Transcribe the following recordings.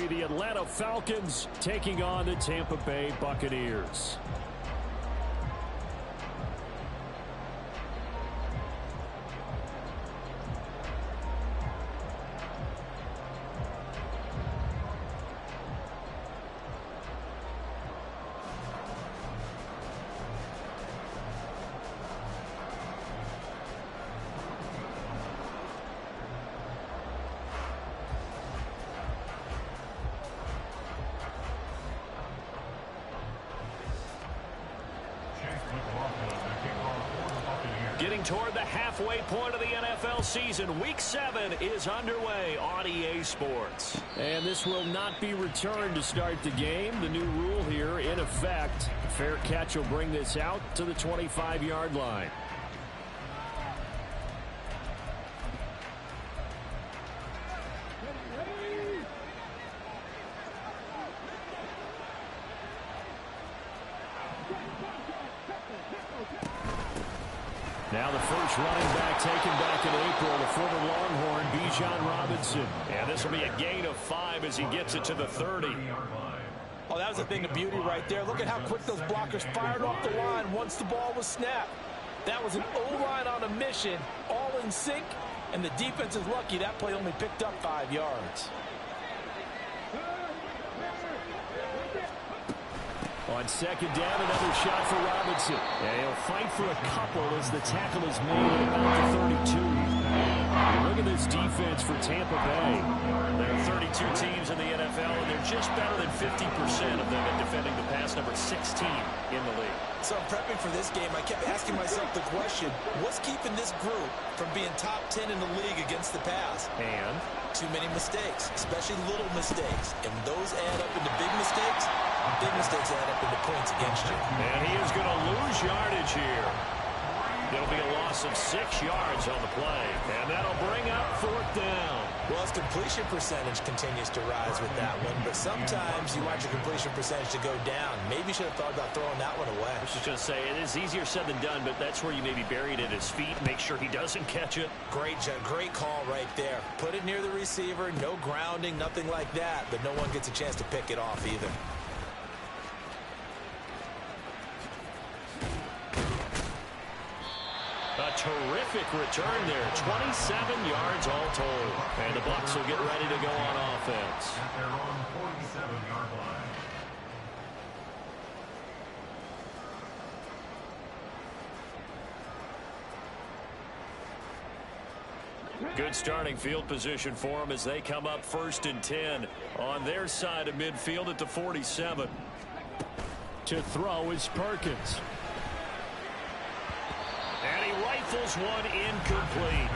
be the Atlanta Falcons taking on the Tampa Bay Buccaneers. Getting toward the halfway point of the NFL season, Week 7 is underway on EA Sports. And this will not be returned to start the game. The new rule here in effect. A fair catch will bring this out to the 25-yard line. Now the first running back taken back in April, the former Longhorn, Bijan Robinson. And this will be a gain of 5 as he gets it to the 30. Oh, that was a thing of beauty right there. Look at how quick those blockers fired off the line once the ball was snapped. That was an O-line on a mission, all in sync, and the defense is lucky that play only picked up 5 yards. On second down, another shot for Robinson. And he'll fight for a couple as the tackle is made at about the 32. Look at this defense for Tampa Bay. There are 32 teams in the NFL, and they're just better than 50% of them at defending the pass, number 16 in the league. So prepping for this game, I kept asking myself the question, what's keeping this group from being top 10 in the league against the pass? And? Too many mistakes, especially little mistakes. And those add up into big mistakes. Big mistakes add up into points against you. And he is going to lose yardage here. There'll be a loss of 6 yards on the play. And that'll bring up 4th down. Well, his completion percentage continues to rise with that one. But sometimes you want your completion percentage to go down. Maybe you should have thought about throwing that one away. I was just going to say, it is easier said than done, but that's where you maybe bury it at his feet. Make sure he doesn't catch it. Great call right there. Put it near the receiver. No grounding, nothing like that. But no one gets a chance to pick it off either. A terrific return there. 27 yards all told. And the Bucs will get ready to go on offense. At their own 47-yard line. Good starting field position for them as they come up 1st and 10 on their side of midfield at the 47. To throw is Perkins. And he rifles one incomplete.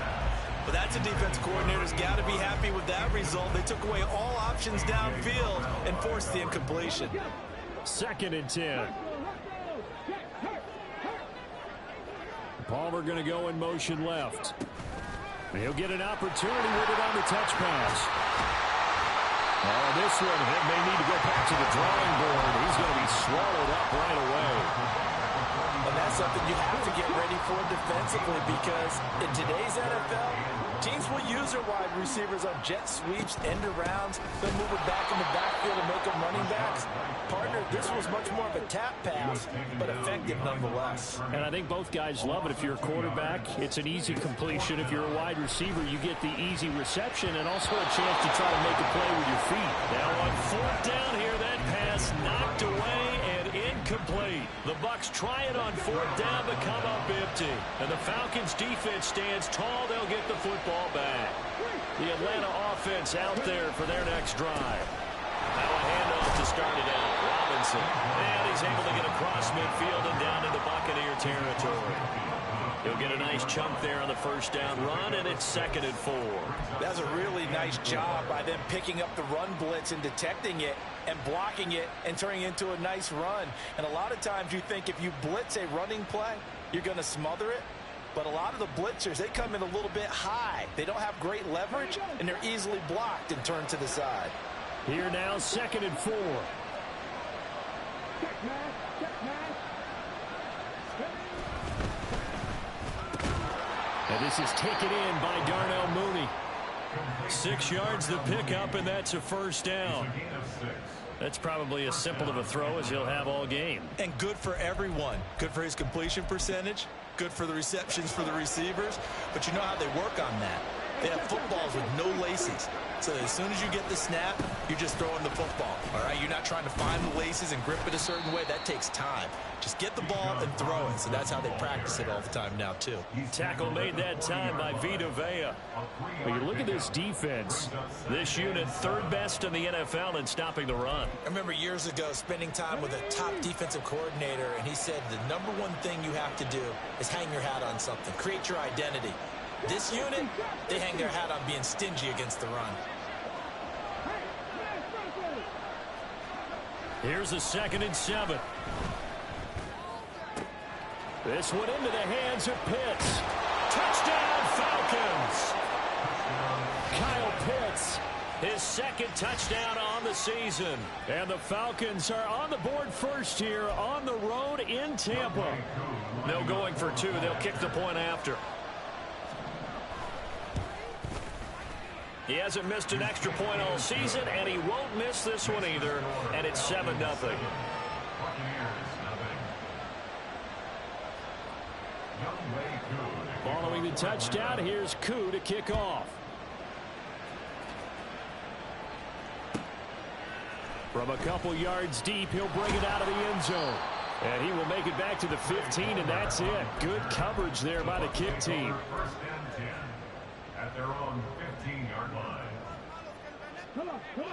But that's a defense coordinator's got to be happy with that result. They took away all options downfield and forced the incompletion. 2nd and 10. Palmer going to go in motion left. He'll get an opportunity with it on the touch pass. Oh, this one, he may need to go back to the drawing board. He's going to be swallowed up right away. And that's something you have to get ready for defensively because in today's NFL, teams will use their wide receivers on jet sweeps, end arounds. They'll move it back in the backfield and make them running backs. Partner, this was much more of a tap pass, but effective nonetheless. And I think both guys love it. If you're a quarterback, it's an easy completion. If you're a wide receiver, you get the easy reception and also a chance to try to make a play with your feet. Now on 4th down here, that pass knocked away and incomplete. The Bucs try it on 4th down but come up empty. And the Falcons defense stands tall. They'll get the football back. The Atlanta offense out there for their next drive. Now a handoff to start it out. Robinson. And he's able to get across midfield and down into Buccaneer territory. He'll get a nice chunk there on the 1st down run, and it's 2nd and 4. That's a really nice job by them picking up the run blitz and detecting it and blocking it and turning it into a nice run. And a lot of times you think if you blitz a running play, you're going to smother it. But a lot of the blitzers, they come in a little bit high. They don't have great leverage, and they're easily blocked and turned to the side. Here now, 2nd and 4. And this is taken in by Darnell Mooney. 6 yards the pickup, and that's a first down. That's probably as simple of a throw as he'll have all game. And good for everyone. Good for his completion percentage. Good for the receptions for the receivers. But you know how they work on that. They have footballs with no laces. So as soon as you get the snap, you're just throwing the football. All right, you're not trying to find the laces and grip it a certain way. That takes time. Just get the ball and throw it. So that's how they practice it all the time now, too. Tackle made that time by Vita Vea. When you look at this defense, this unit third best in the NFL in stopping the run. I remember years ago spending time with a top defensive coordinator, and he said the number one thing you have to do is hang your hat on something. Create your identity. This unit, they hang their hat on being stingy against the run. Here's a 2nd and 7. This one into the hands of Pitts. Touchdown, Falcons! Kyle Pitts, his 2nd touchdown on the season. And the Falcons are on the board first here on the road in Tampa. No going for 2. They'll kick the point after. He hasn't missed an extra point all season, and he won't miss this one either. And it's 7-0. Following the touchdown, here's Koo to kick off. From a couple yards deep, he'll bring it out of the end zone. And he will make it back to the 15, and that's it. Good coverage there by the kick team. First and 10 at their own 15-yard line.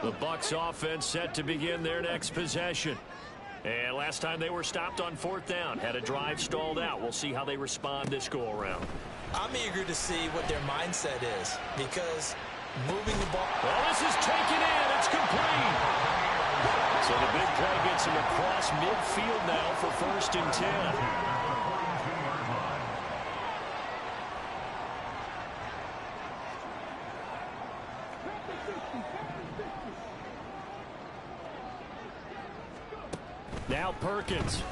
The Bucs offense set to begin their next possession. And last time they were stopped on 4th down, had a drive stalled out. We'll see how they respond this go-around. I'm eager to see what their mindset is, because moving the ball. Well, this is taken in. It's complete. So the big play gets him across midfield now for 1st and 10. Now Perkins.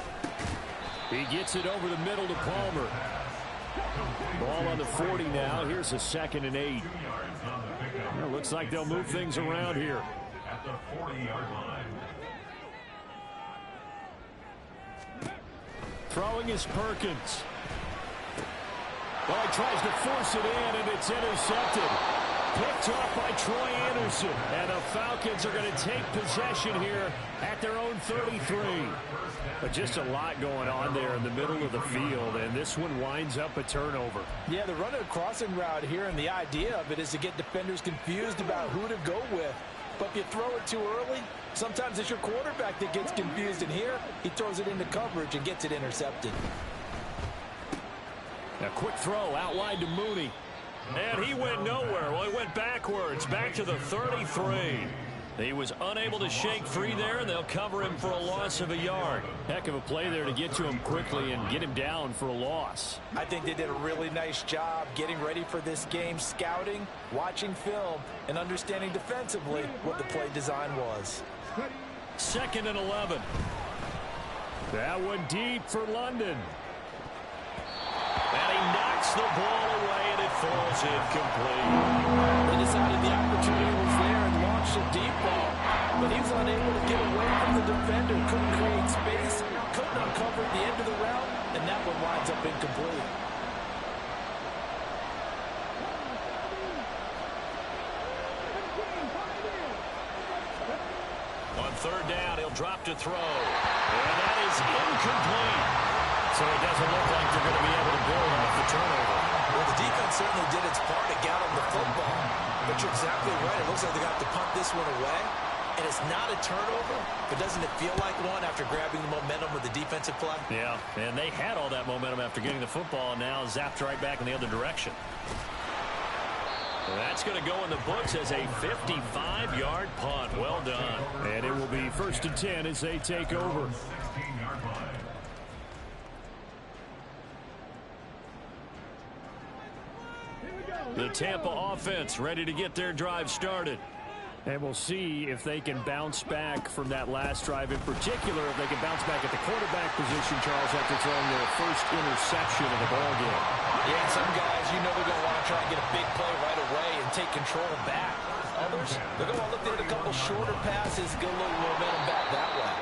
He gets it over the middle to Palmer. Ball on the 40 now. Here's a 2nd and 8. Well, looks like they'll move things around here. At the 40-yard line. Throwing is Perkins. Well, he tries to force it in, and it's intercepted. Picked off by Troy Anderson. And the Falcons are going to take possession here at their own 33. But just a lot going on there in the middle of the field, and this one winds up a turnover. Yeah, they're running a crossing route here, and the idea of it is to get defenders confused about who to go with. But if you throw it too early, sometimes it's your quarterback that gets confused, and here he throws it into coverage and gets it intercepted. A quick throw outlined to Mooney. And he went nowhere. Well, he went backwards, back to the 33. He was unable to shake free there, and they'll cover him for a loss of a yard. Heck of a play there to get to him quickly and get him down for a loss. I think they did a really nice job getting ready for this game, scouting, watching film, and understanding defensively what the play design was. 2nd and 11. That one deep for London. And he knocks the ball away, and it falls incomplete. They decided the opportunity was there and launched a deep ball, but he was unable to get away from the defender, couldn't create space, couldn't uncover at the end of the route, and that one winds up incomplete. On 3rd down, he'll drop to throw. And that is incomplete. So it doesn't look like they're going to be able to build off the turnover. Well, the defense certainly did its part to get on the football. But you're exactly right. It looks like they're going to have to punt this one away. And it's not a turnover, but doesn't it feel like one after grabbing the momentum with the defensive play? Yeah, and they had all that momentum after getting the football, and now zapped right back in the other direction. That's going to go in the books as a 55-yard punt. Well done. And it will be 1st and 10 as they take over. The Tampa offense ready to get their drive started. And we'll see if they can bounce back from that last drive. In particular, if they can bounce back at the quarterback position, Charles, after throwing their first interception of the ballgame. Yeah, some guys, you know they're going to want to try and get a big play right away. And take control back. Others, they're going to look to hit a couple shorter passes, get a little momentum back that way.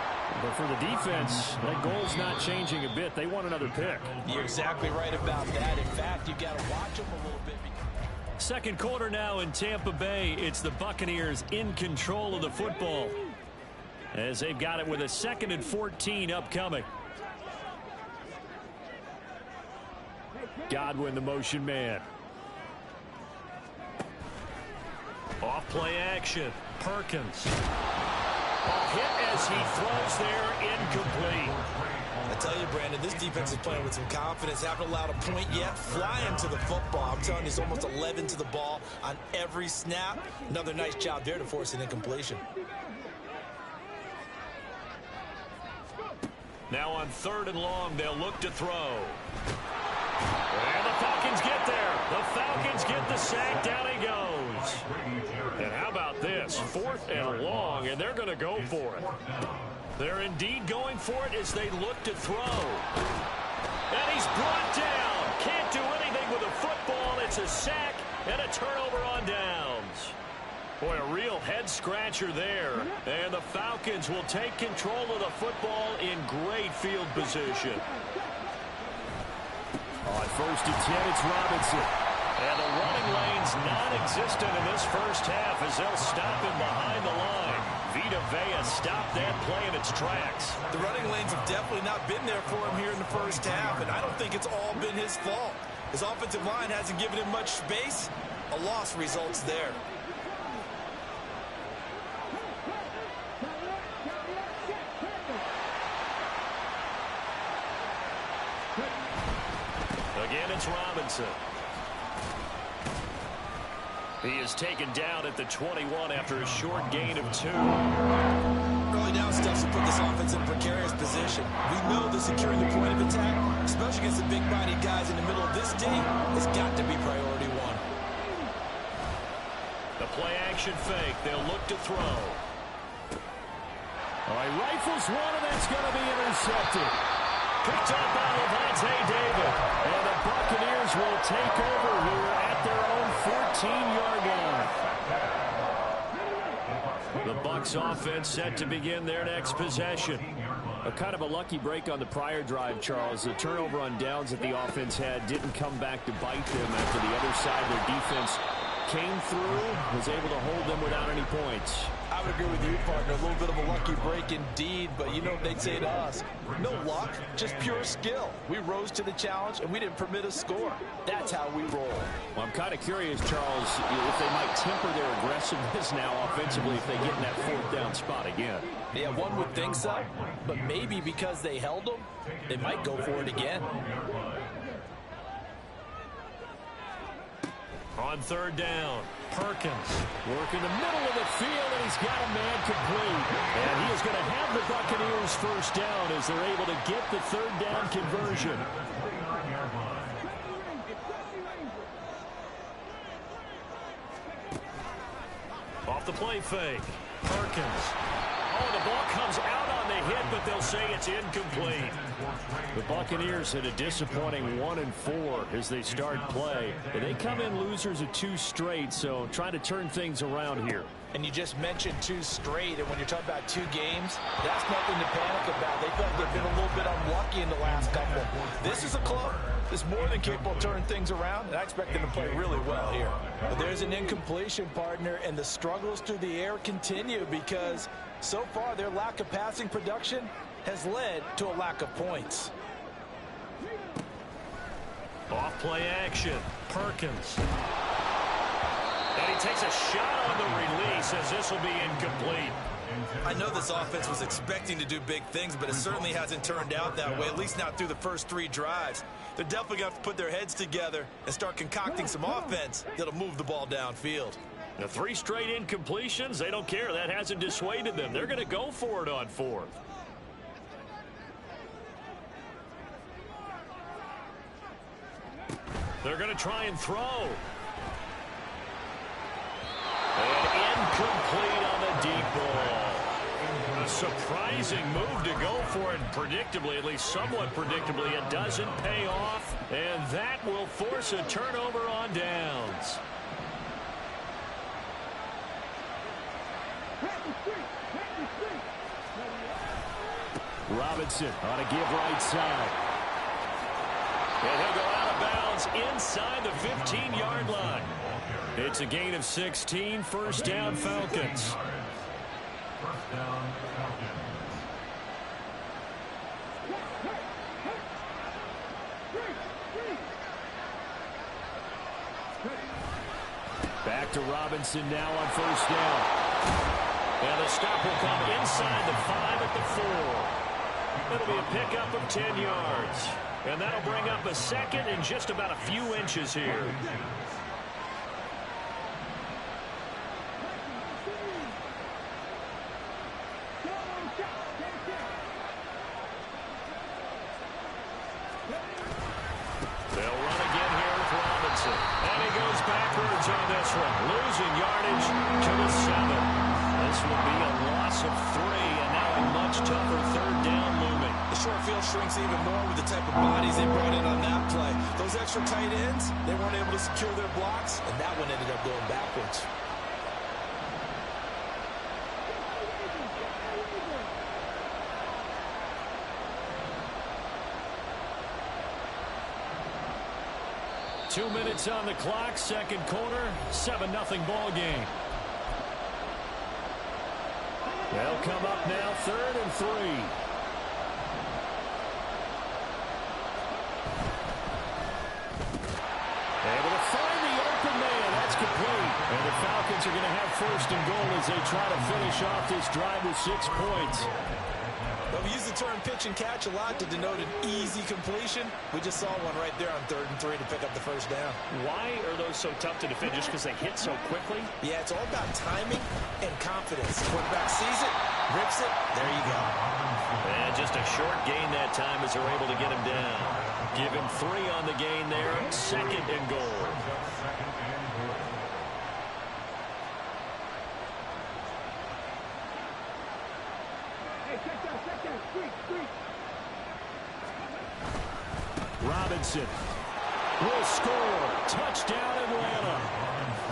But for the defense, that goal's not changing a bit. They want another pick. You're exactly right about that. In fact, you've got to watch them a little bit. Second quarter now in Tampa Bay. It's the Buccaneers in control of the football, as they've got it with a 2nd and 14 upcoming. Godwin, the motion man. Off play action. Perkins. A hit as he throws there, incomplete. I tell you, Brandon, this defense is playing with some confidence. Haven't allowed a point yet. Flying to the football. I'm telling you, it's almost 11 to the ball on every snap. Another nice job there to force an incompletion. Now on 3rd and long, they'll look to throw. And the Falcons get there. The Falcons get the sack. Down he goes. And how about this? 4th and long, and they're going to go for it. They're indeed going for it as they look to throw. And he's brought down. Can't do anything with a football. It's a sack and a turnover on downs. Boy, a real head-scratcher there. And the Falcons will take control of the football in great field position. On 1st and 10, it's Robinson. And the running lane's non-existent in this first half as they'll stop him behind the line. Vita Vea stopped that play in its tracks. The running lanes have definitely not been there for him here in the first half, and I don't think it's all been his fault. His offensive line hasn't given him much space. A loss results there. Again, it's Robinson. He is taken down at the 21 after a short gain of 2. Early down steps to put this offense in a precarious position. We know that securing the point of attack, especially against the big-bodied guys in the middle of this D, has got to be priority 1. The play-action fake. They'll look to throw. All right, rifles one, and that's going to be intercepted. Picked up by Levante David. And the Buccaneers will take over here at their own 14-yard line. The Bucs offense set to begin their next possession. A kind of a lucky break on the prior drive, Charles. The turnover on downs that the offense had didn't come back to bite them after the other side. Their defense came through, was able to hold them without any points. I would agree with you, partner. A little bit of a lucky break indeed, but you know what they'd say to us? No luck, just pure skill. We rose to the challenge, and we didn't permit a score. That's how we roll. Well, I'm kind of curious, Charles, if they might temper their aggressiveness now offensively if they get in that 4th down spot again. Yeah, one would think so, but maybe because they held them, they might go for it again. On 3rd down, Perkins working the middle of the field, and he's got a man complete. And he is going to have the Buccaneers first down as they're able to get the 3rd down conversion. Off the play fake, Perkins. Oh, the ball comes out on the hit, but they'll say it's incomplete. The Buccaneers had a disappointing 1-4 as they start play. They come in losers of 2 straight, so trying to turn things around here. And you just mentioned 2 straight, and when you're talking about 2 games, that's nothing to panic about. They feel like they've been a little bit unlucky in the last couple. This is a club that's more than capable of turning things around, and I expect them to play really well here. But there's an incompletion, partner, and the struggles through the air continue because so far their lack of passing production has led to a lack of points. Off play action, Perkins. And he takes a shot on the release as this will be incomplete. I know this offense was expecting to do big things, but it certainly hasn't turned out that way, at least not through the first 3 drives. They're definitely going to have to put their heads together and start concocting some offense that'll move the ball downfield. The 3 straight incompletions, they don't care. That hasn't dissuaded them. They're going to go for it on 4th. They're going to try and throw. And incomplete on the deep ball. A surprising move to go for it. Predictably, at least somewhat predictably, it doesn't pay off. And that will force a turnover on downs. Robinson on a give right side. And he'll go out of bounds inside the 15-yard line. It's a gain of 16, first down Falcons. First down, Falcons. Back to Robinson now on first down. And the stop will come inside the 5 at the 4. It'll be a pickup of 10 yards. And that'll bring up a second and just about a few inches here. They'll run again here with Robinson. And he goes backwards on this one. Losing yardage to the 7. This will be a loss of 3, and now a much tougher third down looming. The short field shrinks even more with the type of bodies they brought in on that play. Those extra tight ends, they weren't able to secure their blocks, and that one ended up going backwards. Two minutes on the clock, second quarter, 7-0 ball game. They'll come up now, 3rd and 3. Able to find the open man. That's complete. And the Falcons are going to have 1st and goal as they try to finish off this drive with 6 points. Well, we use the term pitch and catch a lot to denote an easy completion. We just saw one right there on 3rd and 3 to pick up the first down. Why are those so tough to defend? Just because they hit so quickly? Yeah, it's all about timing and confidence. Quarterback sees it, rips it, there you go. And just a short gain that time as they're able to get him down. Give him 3 on the gain there, 2nd and goal. Robinson will score. Touchdown, Atlanta.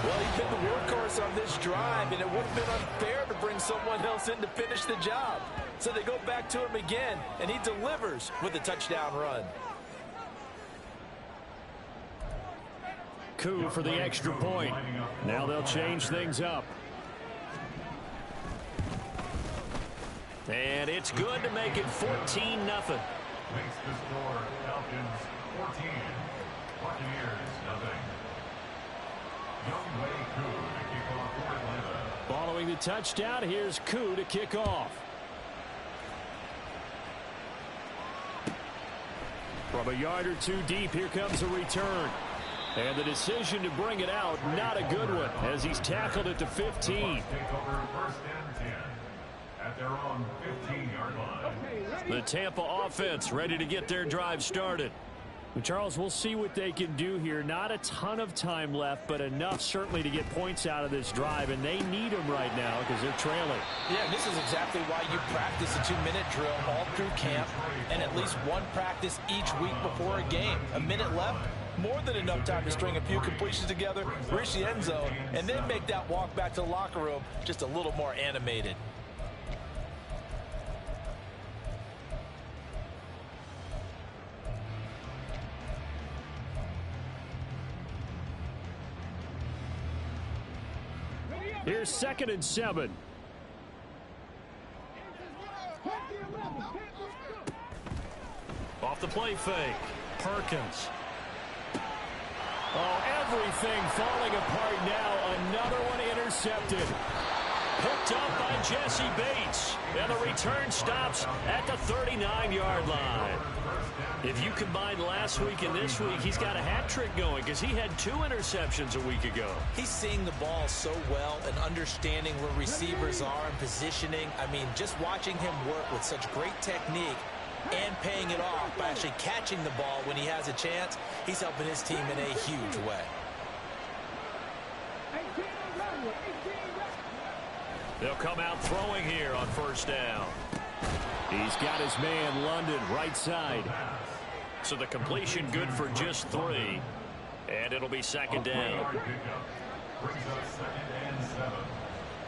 Well, he's been the workhorse on this drive, and it would have been unfair to bring someone else in to finish the job. So they go back to him again, and he delivers with a touchdown run. Coup for the extra point. Now they'll change things up. And it's good to make it 14-0. Makes the score Falcons 14, Buccaneers nothing. Young Wei Koo to kick off for Atlanta. Following the touchdown, here's Koo to kick off. From a yard or 2 deep, here comes a return. And the decision to bring it out, not a good one, as he's tackled at the 15. Take over 1st and 10 at their own 15-yard line. The Tampa offense ready to get their drive started. Well, Charles, we'll see what they can do here. Not a ton of time left, but enough certainly to get points out of this drive, and they need them right now because they're trailing. Yeah, this is exactly why you practice a 2-minute drill all through camp and at least one practice each week before a game. A minute left, more than enough time to string a few completions together, reach the end zone, and then make that walk back to the locker room just a little more animated. Here's 2nd and 7. Off the play fake. Perkins. Oh, everything falling apart now. Another one intercepted. Hooked up by Jesse Bates. And the return stops at the 39-yard line. If you combine last week and this week, he's got a hat trick going because he had 2 interceptions a week ago. He's seeing the ball so well and understanding where receivers are and positioning. I mean, just watching him work with such great technique and paying it off by actually catching the ball when he has a chance, he's helping his team in a huge way. They'll come out throwing here on 1st down. He's got his man London right side. So the completion good for just 3. And it'll be 2nd down. Brings up 2nd and 7.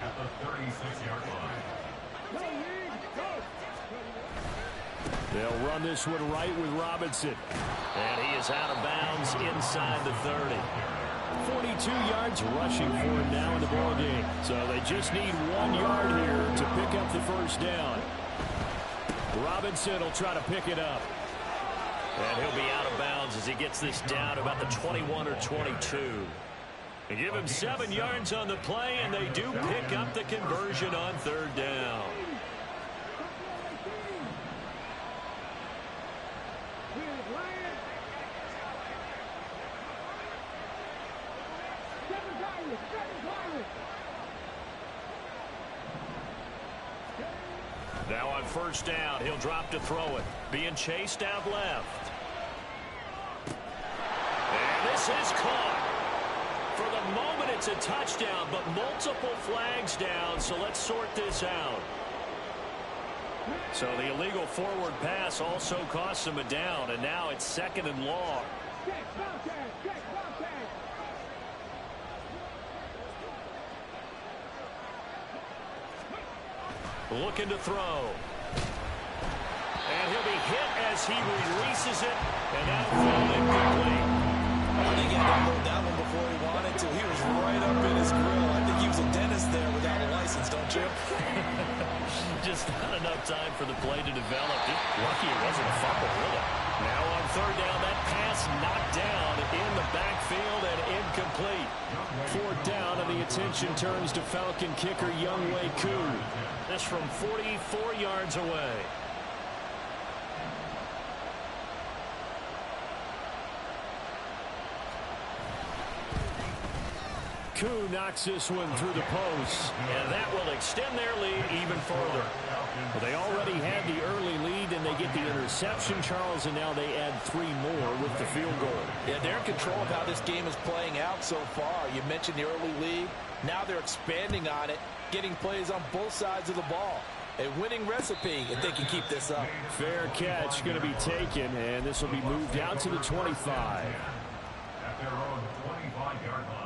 at the 36-yard line. They'll run this one right with Robinson. And he is out of bounds inside the 30. 42 yards rushing for him now in the ballgame. So they just need 1 yard here to pick up the first down. Robinson will try to pick it up. And he'll be out of bounds as he gets this down about the 21 or 22. They give him 7 yards on the play, and they do pick up the conversion on third down. Now on first down, he'll drop to throw it. Being chased out left. And this is caught. For the moment, it's a touchdown, but multiple flags down, so let's sort this out. So the illegal forward pass also costs him a down, and now it's 2nd and long. Looking to throw. And he'll be hit as he releases it, and that'll fall incomplete. I think he had to hold that one before he wanted to. He was right up in his grill. I think he was a dentist there without a license, don't you? Just not enough time for the play to develop. Just lucky it wasn't a fumble, really. Now on third down, that pass knocked down in the backfield and incomplete. Fourth down, and the attention turns to Falcon kicker Younghoe Koo. This from 44 yards away. Koo knocks this one through the post, and that will extend their lead even further. Well, they already had the early lead, and they get the interception, Charles, and now they add 3 more with the field goal. Yeah, they're in control of how this game is playing out so far. You mentioned the early lead. Now they're expanding on it, getting plays on both sides of the ball. A winning recipe if they can keep this up. Fair catch going to be taken, and this will be moved out to the 25. At their own 25-yard line.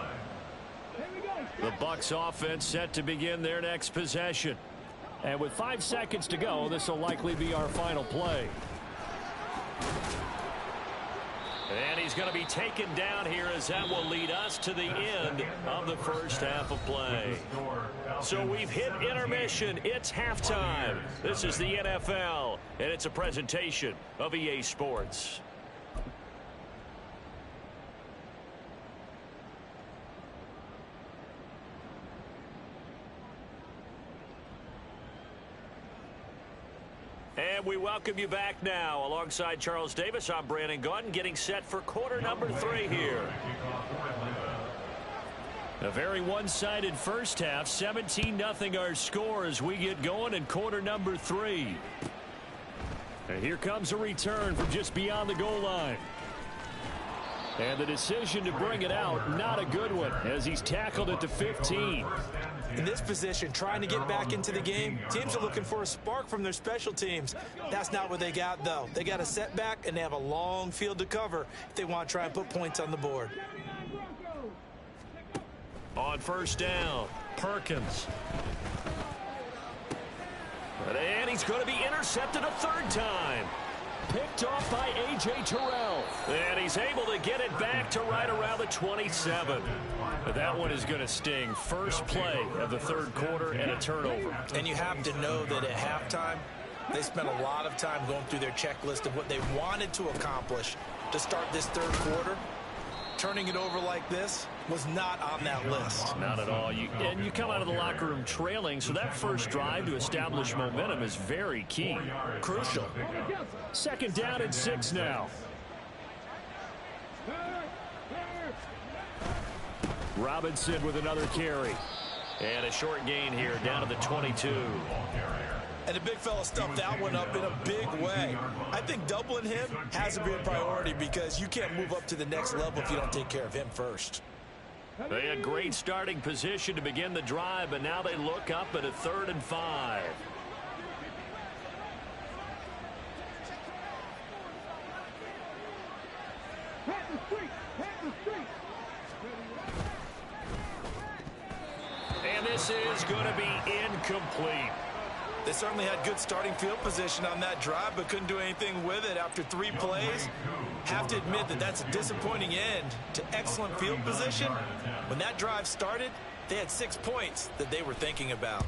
The Bucs offense set to begin their next possession. And with 5 seconds to go, this will likely be our final play. And he's going to be taken down here as that will lead us to the end of the first half of play. So we've hit intermission. It's halftime. This is the NFL, and it's a presentation of EA Sports. And we welcome you back now. Alongside Charles Davis, I'm Brandon Gaudin, getting set for quarter number 3 here. A very one-sided first half. 17-0 our score as we get going in quarter number 3. And here comes a return from just beyond the goal line. And the decision to bring it out, not a good one, as he's tackled at the 15. In this position, trying to get back into the game, teams are looking for a spark from their special teams. That's not what they got, though. They got a setback, and they have a long field to cover if they want to try and put points on the board. On first down, Perkins. And he's going to be intercepted a 3rd time. Picked off by A.J. Terrell. And he's able to get it back to right around the 27. But that one is going to sting. First play of the 3rd quarter and a turnover. And you have to know that at halftime, they spent a lot of time going through their checklist of what they wanted to accomplish to start this 3rd quarter. Turning it over like this was not on that list. Not at all. You come out of the locker room trailing, so that first drive to establish momentum is very key. Crucial. 2nd down and 6 now. Robinson with another carry. And a short gain here down to the 22. And the big fella stuffed that one up in a big way. I think doubling him has to be a priority because you can't move up to the next level if you don't take care of him first. They had great starting position to begin the drive, but now they look up at a 3rd and 5. And this is going to be incomplete. They certainly had good starting field position on that drive, but couldn't do anything with it after 3 plays. Have to admit that that's a disappointing end to excellent field position. When that drive started, they had 6 points that they were thinking about.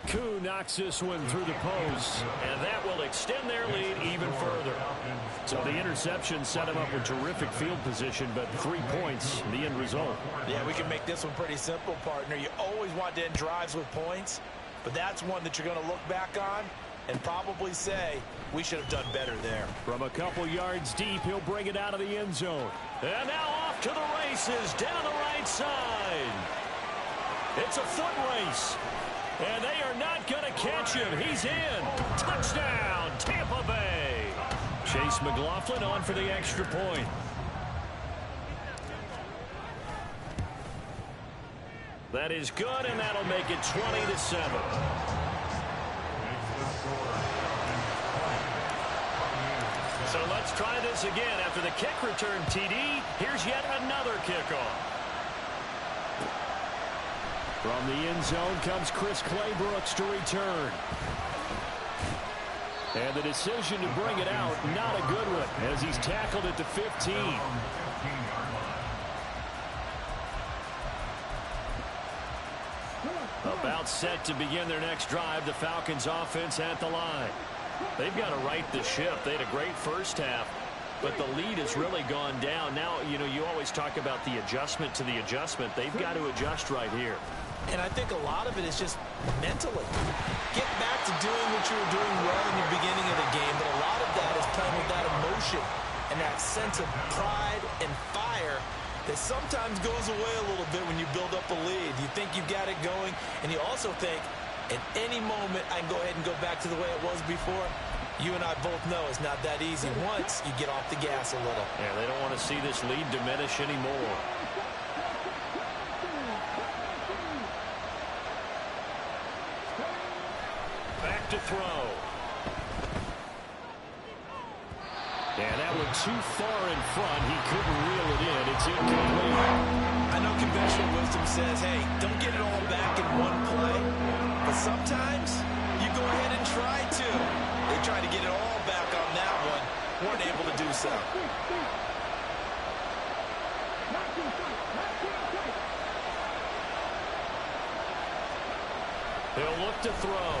Koo knocks this one through the post, and that will extend their lead even further. So the interception set him up with terrific field position, but 3 points, the end result. Yeah, we can make this one pretty simple, partner. You always want to end drives with points, but that's one that you're going to look back on and probably say, we should have done better there. From a couple yards deep, he'll bring it out of the end zone. And now off to the races down the right side. It's a foot race. And they are not going to catch him. He's in. Touchdown, Tampa Bay. Chase McLaughlin on for the extra point. That is good, and that'll make it 20-7. So let's try this again. After the kick return TD, here's yet another kickoff. From the end zone comes Chris Claybrooks to return. And the decision to bring it out, not a good one, as he's tackled at the 15. About set to begin their next drive, the Falcons offense at the line. They've got to right the ship. They had a great first half, but the lead has really gone down. Now, you know, you always talk about the adjustment to the adjustment. They've got to adjust right here. And I think a lot of it is just mentally. Get back to doing what you were doing well in the beginning of the game, but a lot of that is playing with that emotion and that sense of pride and fire that sometimes goes away a little bit when you build up a lead. You think you've got it going, and you also think, at any moment, I can go ahead and go back to the way it was before. You and I both know it's not that easy once you get off the gas a little. Yeah, they don't want to see this lead diminish anymore. Back to throw. And that one too far in front. He couldn't reel it in. It's incomplete. I know conventional wisdom says, hey, don't get it all back in one play. But sometimes you go ahead and try to. They tried to get it all back on that one. Weren't able to do so. He'll look to throw.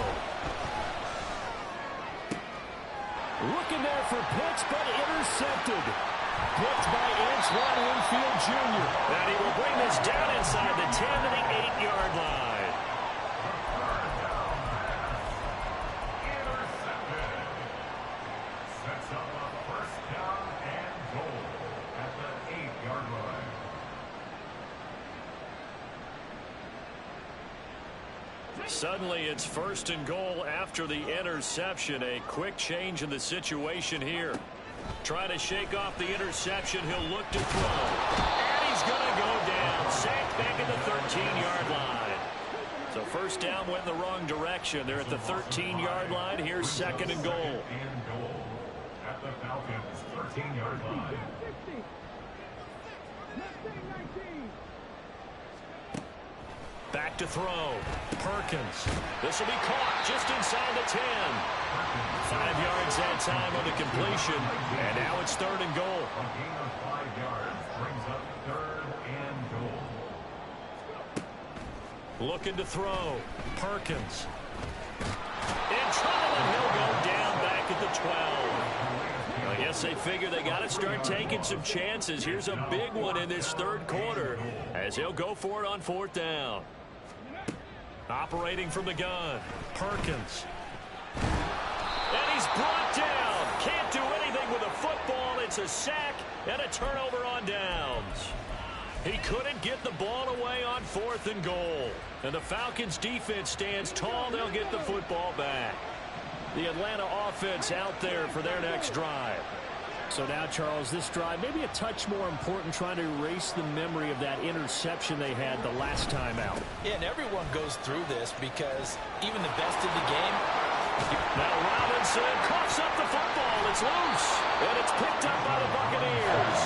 Looking there for Pitts, but intercepted. Picked by Antoine Winfield Jr. And he will bring this down inside the 10 to the 8-yard line. Intercepted. Sets up a first down and goal at the 8-yard line. Suddenly it's first and goal after the interception. A quick change in the situation here. Trying to shake off the interception. He'll look to throw. And he's going to go down. Sacked back at the 13-yard line. So first down went in the wrong direction. They're at the 13-yard line. Here's second and goal. And goal at the Falcons' 13-yard line. Back to throw. Perkins. This will be caught just inside the 10. 5 yards that time on the completion. And now it's third and goal. A gain of 5 yards brings up third and goal. Looking to throw. Perkins. In trouble, and he'll go down back at the 12. I guess they figure they got to start taking some chances. Here's a big one in this third quarter as he'll go for it on fourth down. Operating from the gun. Perkins. And he's brought down. Can't do anything with a football. It's a sack and a turnover on downs. He couldn't get the ball away on fourth and goal. And the Falcons defense stands tall. They'll get the football back. The Atlanta offense out there for their next drive. So now, Charles, this drive maybe a touch more important, trying to erase the memory of that interception they had the last time out. Yeah, and everyone goes through this because even the best in the game. Now Robinson coughs up the football. It's loose. And it's picked up by the Buccaneers.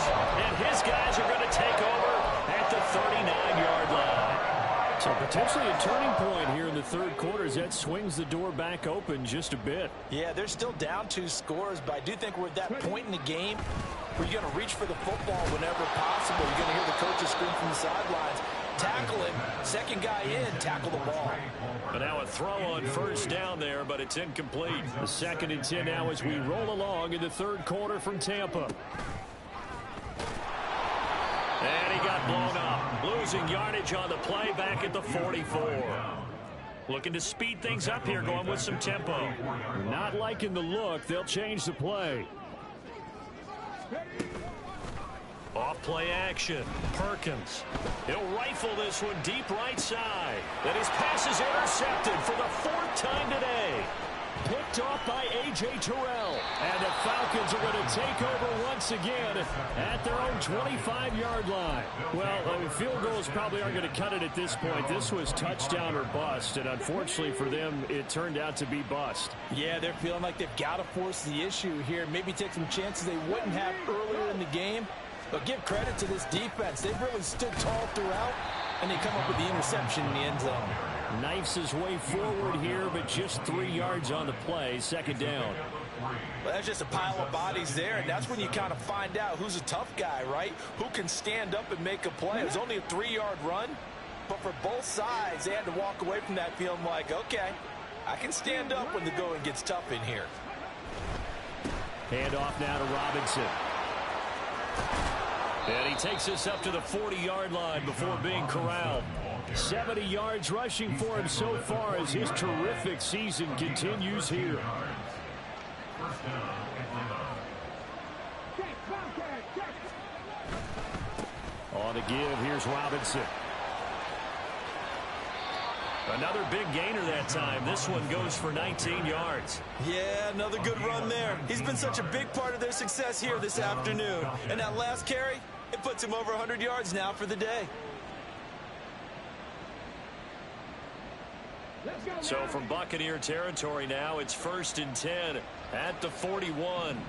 And his guys are going to take over at the 39-yard line. So potentially a turning point here in the third quarter as that swings the door back open just a bit. Yeah, they're still down 2 scores, but I do think we're at that point in the game where you're going to reach for the football whenever possible. You're going to hear the coaches scream from the sidelines. Tackle him. Second guy in, tackle the ball. But now a throw on first down there, but it's incomplete. The 2nd and 10 now as we roll along in the third quarter from Tampa. And he got blown up. Losing yardage on the play back at the 44. Looking to speed things up here, going with some tempo. Not liking the look. They'll change the play. Off play action. Perkins. He'll rifle this one deep right side. Then his pass is intercepted for the 4th time today. Picked off by A.J. Terrell. And the Falcons are going to take over once again at their own 25-yard line. Well, field goals probably aren't going to cut it at this point. This was touchdown or bust, and unfortunately for them, it turned out to be bust. Yeah, they're feeling like they've got to force the issue here. Maybe take some chances they wouldn't have earlier in the game. But give credit to this defense. They've really stood tall throughout, and they come up with the interception in the end zone. Knifes his way forward here, but just 3 yards on the play. 2nd down. Well, that's just a pile of bodies there, and that's when you kind of find out who's a tough guy, right? Who can stand up and make a play. It was only a 3-yard run, but for both sides, they had to walk away from that feeling like, okay, I can stand up when the going gets tough in here. Hand off now to Robinson. And he takes us up to the 40-yard line before being corralled. 70 yards rushing for him so far as his terrific season continues here. On the give, here's Robinson. Another big gainer that time. This one goes for 19 yards. Yeah, another good run there. He's been such a big part of their success here this afternoon. And that last carry, it puts him over 100 yards now for the day. So from Buccaneer territory now, it's 1st and 10 at the 41.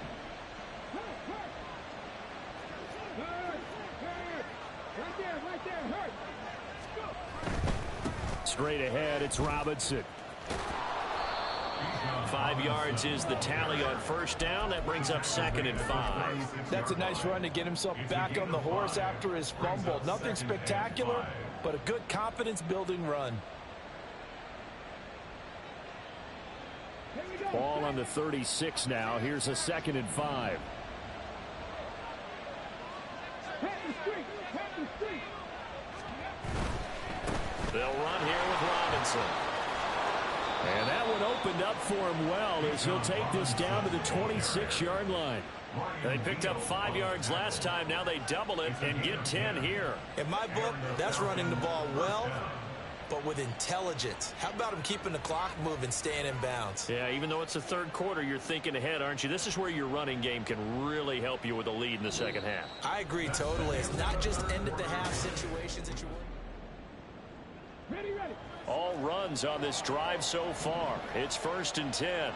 Straight ahead, it's Robinson. 5 yards is the tally on first down. That brings up 2nd and 5. That's a nice run to get himself back on the horse after his fumble. Nothing spectacular, but a good confidence-building run. Ball on the 36 now. Here's a 2nd and 5. They'll run here with Robinson. And that one opened up for him well as he'll take this down to the 26-yard line. They picked up 5 yards last time. Now they double it and get 10 here. In my book, that's running the ball well, but with intelligence. How about him keeping the clock moving, staying in bounds? Yeah, even though it's the third quarter, you're thinking ahead, aren't you? This is where your running game can really help you with a lead in the second half. I agree totally. It's not just end-of-the-half situations that you want. Ready. All runs on this drive so far. It's 1st and 10.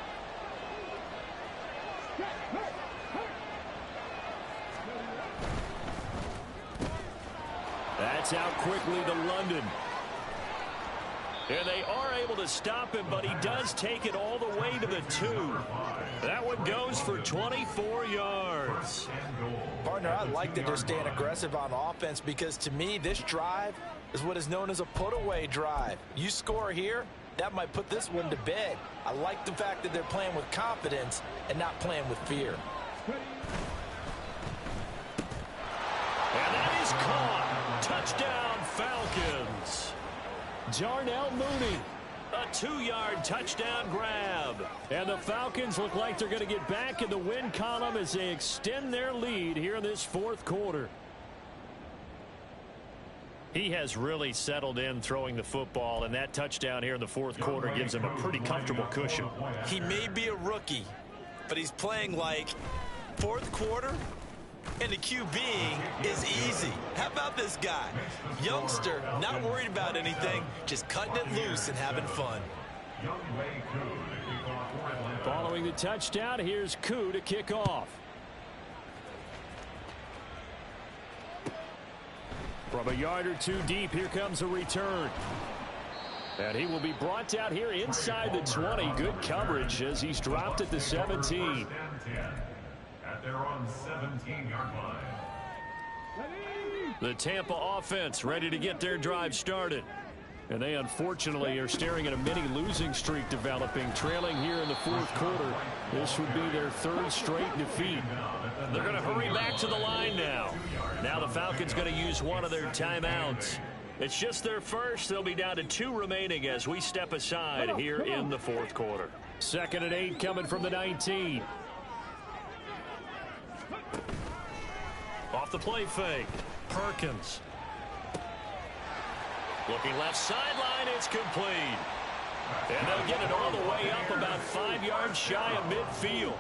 That's out quickly to London. And they are able to stop him, but he does take it all the way to the 2. That one goes for 24 yards. Partner, I like that they're staying aggressive on offense because to me, this drive is what is known as a put-away drive. You score here, that might put this one to bed. I like the fact that they're playing with confidence and not playing with fear. And that is caught. Touchdown, Falcons. Darnell Mooney, a 2-yard touchdown grab. And the Falcons look like they're going to get back in the win column as they extend their lead here in this fourth quarter. He has really settled in throwing the football, and that touchdown here in the fourth quarter gives him a pretty comfortable cushion. He may be a rookie, but he's playing like fourth quarter, and the QBing is easy. How about this guy? Youngster, not worried about anything, just cutting it loose and having fun. Following the touchdown, here's Koo to kick off. From a yard or two deep, here comes a return. And he will be brought down here inside the 20. Good coverage as he's dropped at the 17. At their own 17-yard line. The Tampa offense ready to get their drive started. And they unfortunately are staring at a mini losing streak developing, trailing here in the fourth quarter. This would be their third straight defeat. They're going to hurry back to the line now. Now the Falcons going to use one of their timeouts. It's just their first. They'll be down to 2 remaining as we step aside here in the fourth quarter. 2nd and 8 coming from the 19. Off the play fake. Perkins. Looking left sideline, it's complete. And they'll get it all the way up about 5 yards shy of midfield.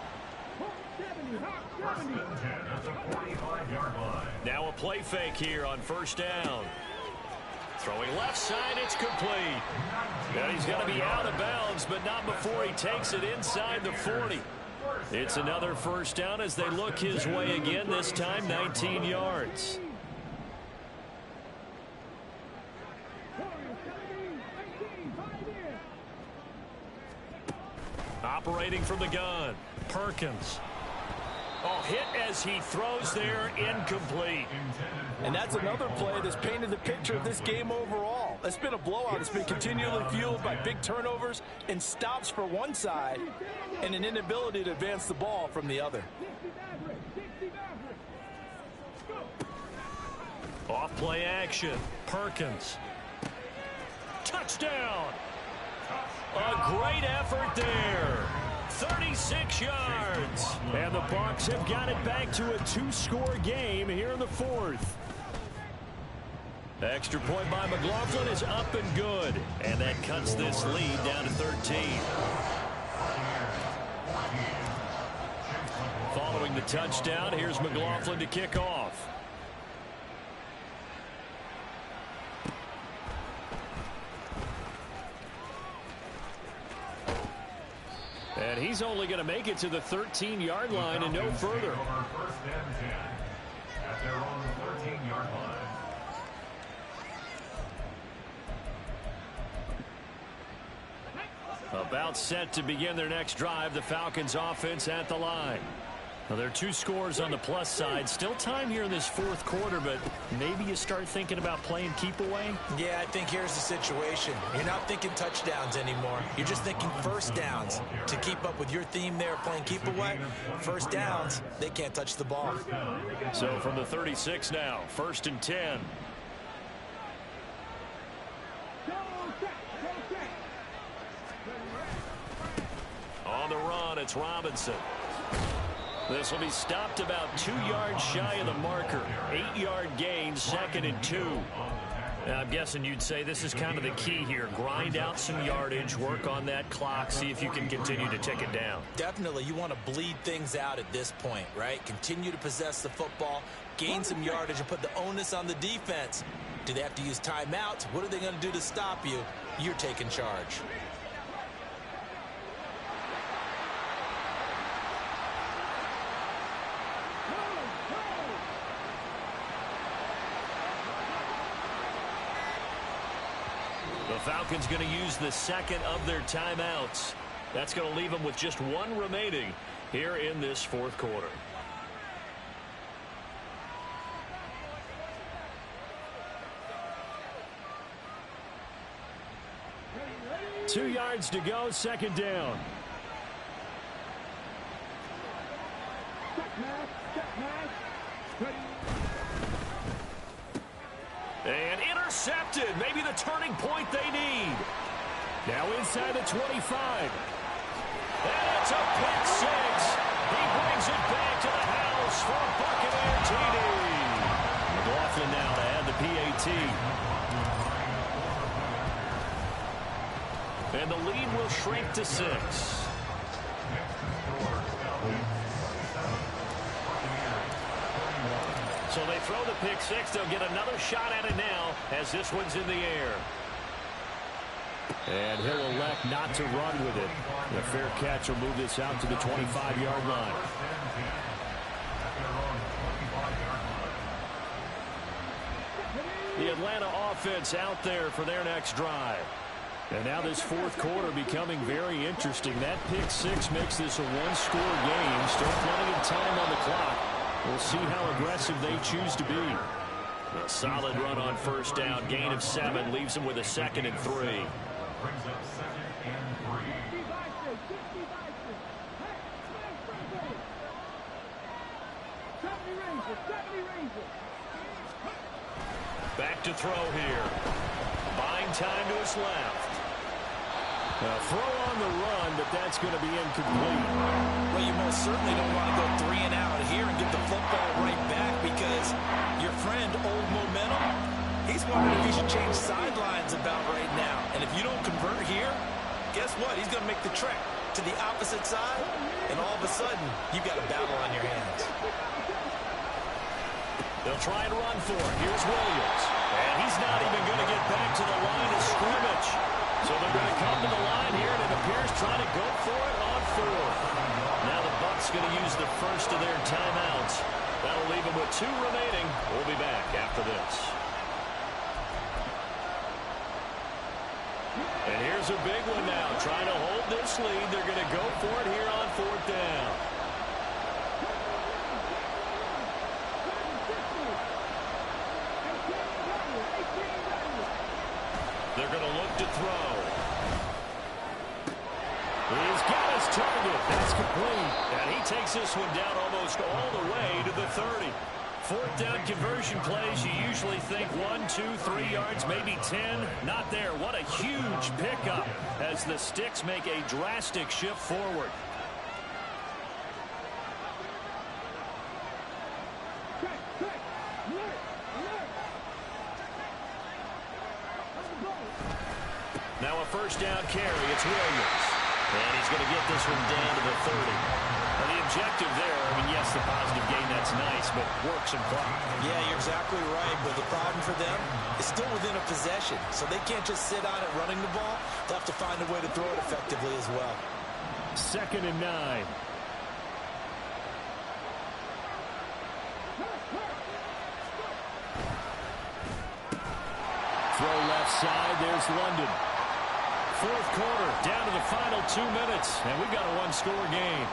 Now a play fake here on first down. Throwing left side, it's complete. And he's going to be out of bounds, but not before he takes it inside the 40. It's another first down as they look his way again, this time 19 yards. Operating from the gun, Perkins. Oh, hit as he throws there, incomplete. And that's another play that's painted the picture of this game overall. It's been a blowout. It's been continually fueled by big turnovers and stops for one side and an inability to advance the ball from the other. Off play action, Perkins. Touchdown. A great effort there. 36 yards. And the Bucs have got it back to a 2-score game here in the fourth. Extra point by McLaughlin is up and good. And that cuts this lead down to 13. Following the touchdown, here's McLaughlin to kick off. And he's only going to make it to the 13-yard line and no further. First and 10 at their own 13-yard line. About set to begin their next drive, the Falcons offense at the line. Now, there are 2 scores on the plus side. Still time here in this fourth quarter, but maybe you start thinking about playing keep away? Yeah, I think here's the situation. You're not thinking touchdowns anymore. You're just thinking first downs. To keep up with your theme there, playing keep away, first downs, they can't touch the ball. So from the 36 now, 1st and 10. On the run, it's Robinson. This will be stopped about 2 yards shy of the marker. 8-yard gain, 2nd and 2. Now, I'm guessing you'd say this is kind of the key here. Grind out some yardage, work on that clock, see if you can continue to tick it down. Definitely, you want to bleed things out at this point, right? Continue to possess the football, gain some yardage, and put the onus on the defense. Do they have to use timeouts? What are they going to do to stop you? You're taking charge. The Falcons going to use the second of their timeouts. That's going to leave them with just 1 remaining here in this fourth quarter. Two yards to go, 2nd down. And intercepted. Maybe the turning point they need. Now inside the 25. And it's a pick 6. He brings it back to the house for a Buccaneer TD. McLaughlin now to add the PAT. And the lead will shrink to 6. So they throw the pick 6. They'll get another shot at it now as this one's in the air. And he'll elect not to run with it. The fair catch will move this out to the 25-yard line. The Atlanta offense out there for their next drive. And now this fourth quarter becoming very interesting. That pick six makes this a one-score game. Still plenty of time on the clock. We'll see how aggressive they choose to be. A solid run on first down. Gain of 7 leaves him with a 2nd and 3. Brings up 2nd and 3. Back to throw here. Buying time to his left. Throw on the run, but that's going to be incomplete. Well, you most certainly don't want to go 3 and out here and get the football right back, because your friend, Old Momentum, he's wondering if he should change sidelines about right now. And if you don't convert here, guess what? He's going to make the trek to the opposite side, and all of a sudden, you've got a battle on your hands. They'll try and run for it. Here's Williams. And he's not even going to get back to the line of scrimmage. So they're going to come to the line here, and it appears trying to go for it on 4th. Now the Bucs going to use the first of their timeouts. That'll leave them with 2 remaining. We'll be back after this. And here's a big one now. Trying to hold this lead. They're going to go for it here on 4th down. They're going to look to throw. He's got his target. That's complete. And he takes this one down almost all the way to the 30. 4th down conversion plays, you usually think 1, 2, 3 yards, maybe 10. Not there. What a huge pickup as the Sticks make a drastic shift forward. Now a first down carry. It's Williams. And he's going to get this one down to the 30. Now the objective there, I mean, yes, the positive gain, that's nice, but works and clock. Yeah, you're exactly right. But the problem for them is still within a possession. So they can't just sit on it running the ball. They'll have to find a way to throw it effectively as well. 2nd and 9. Throw left side. There's London. 4th quarter, down to the final 2 minutes, and we've got a one-score game.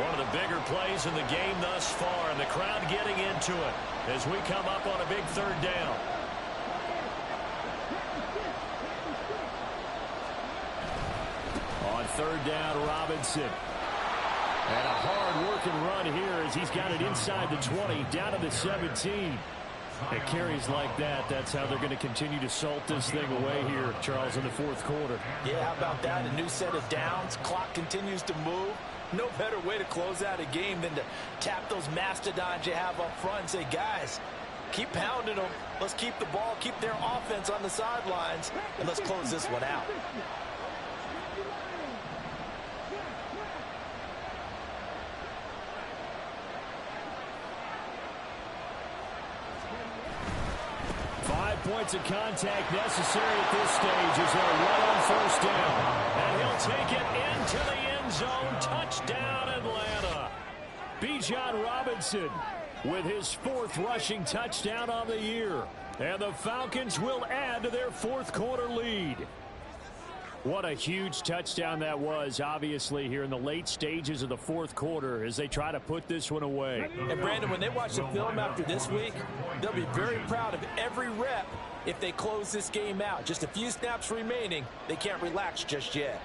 One of the bigger plays in the game thus far, and the crowd getting into it as we come up on a big 3rd down. On 3rd down, Robinson. And a hard-working run here as he's got it inside the 20, down to the 17. It carries like that. That's how they're going to continue to salt this thing away here, Charles, in the 4th quarter. Yeah, how about that? A new set of downs. Clock continues to move. No better way to close out a game than to tap those mastodons you have up front and say, guys, keep pounding them. Let's keep the ball, keep their offense on the sidelines, and let's close this one out. Points of contact necessary at this stage as they'll run on 1st down. And he'll take it into the end zone. Touchdown, Atlanta. Bijan Robinson with his 4th rushing touchdown on the year. And the Falcons will add to their 4th quarter lead. What a huge touchdown that was, obviously, here in the late stages of the 4th quarter as they try to put this one away. And, Brandon, when they watch the film after this week, they'll be very proud of every rep if they close this game out. Just a few snaps remaining. They can't relax just yet.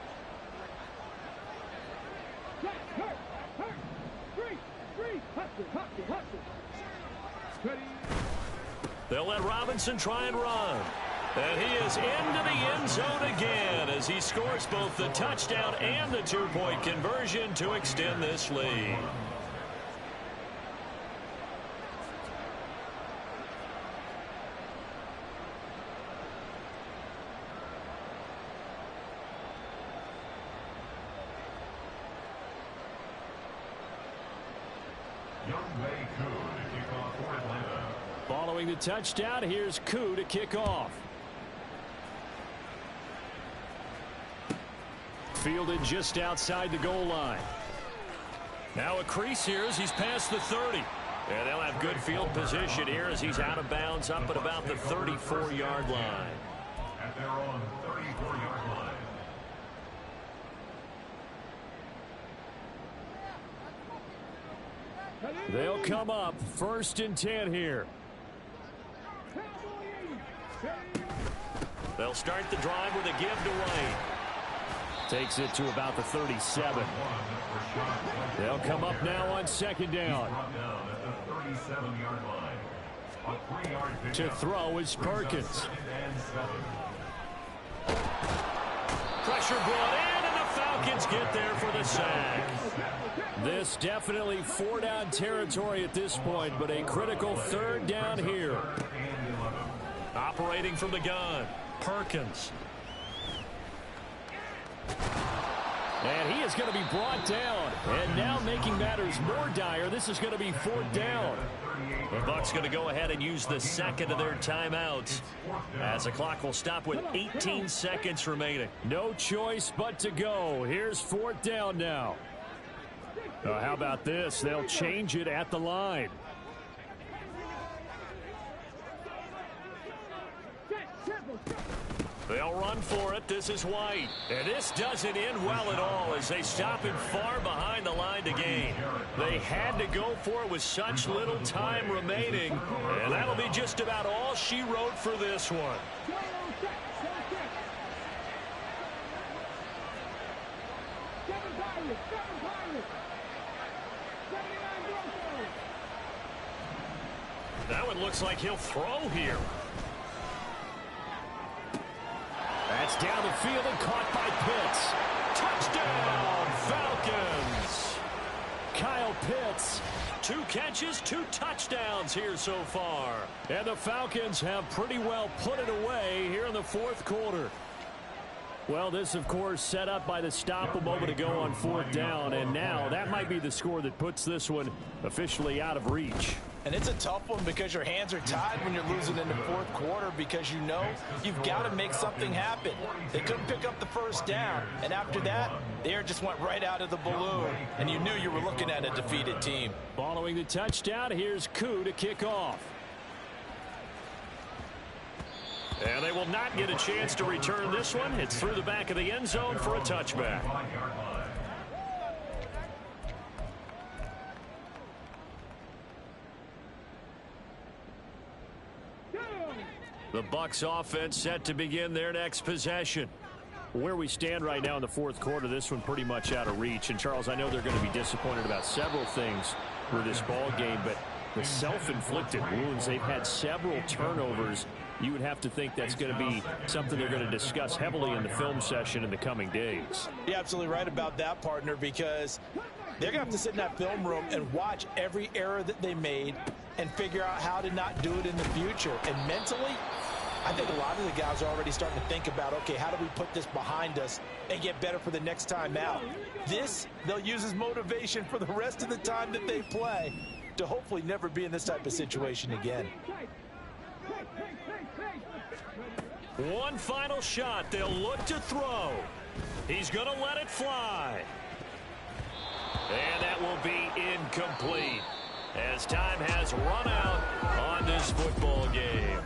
They'll let Robinson try and run. And he is into the end zone again as he scores both the touchdown and the 2-point conversion to extend this lead. Following the touchdown, here's Koo to kick off. Fielded just outside the goal line. Now a crease here as he's past the 30. And they'll have good field position here as he's out of bounds up at about the 34-yard line. At their own 34. 34-yard line. They'll come up 1st and 10 here. They'll start the drive with a give to White. Takes it to about the 37. They'll come up now on 2nd down. To throw is Perkins. Pressure brought in, and the Falcons get there for the sack. This definitely 4-down territory at this point, but a critical 3rd down here. Operating from the gun, Perkins. And he is going to be brought down. And now making matters more dire, this is going to be 4th down. The Bucs going to go ahead and use the 2nd of their timeouts, as the clock will stop with 18 seconds remaining. No choice but to go. Here's 4th down now. How about this? They'll change it at the line. They'll run for it. This is White. And this doesn't end well at all as they stop him far behind the line to gain. They had to go for it with such little time remaining. And that'll be just about all she wrote for this one. That one looks like he'll throw here. That's down the field and caught by Pitts. Touchdown, Falcons. Kyle Pitts. 2 catches, 2 touchdowns here so far. And the Falcons have pretty well put it away here in the 4th quarter. Well, this, of course, set up by the stop a moment ago on 4th down. And now that might be the score that puts this one officially out of reach. And it's a tough one because your hands are tied when you're losing in the 4th quarter because you know you've got to make something happen. They couldn't pick up the 1st down. And after that, the air just went right out of the balloon. And you knew you were looking at a defeated team. Following the touchdown, here's Koo to kick off. And they will not get a chance to return this one. It's through the back of the end zone for a touchback. The Bucs offense set to begin their next possession. Where we stand right now in the 4th quarter, this one pretty much out of reach. And, Charles, I know they're going to be disappointed about several things for this ball game, but the self-inflicted wounds, they've had several turnovers. You would have to think that's going to be something they're going to discuss heavily in the film session in the coming days. You're absolutely right about that, partner, because they're going to have to sit in that film room and watch every error that they made and figure out how to not do it in the future. And mentally, I think a lot of the guys are already starting to think about, okay, how do we put this behind us and get better for the next time out? This, they'll use as motivation for the rest of the time that they play to hopefully never be in this type of situation again. One final shot. They'll look to throw. He's going to let it fly. And that will be incomplete as time has run out on this football game.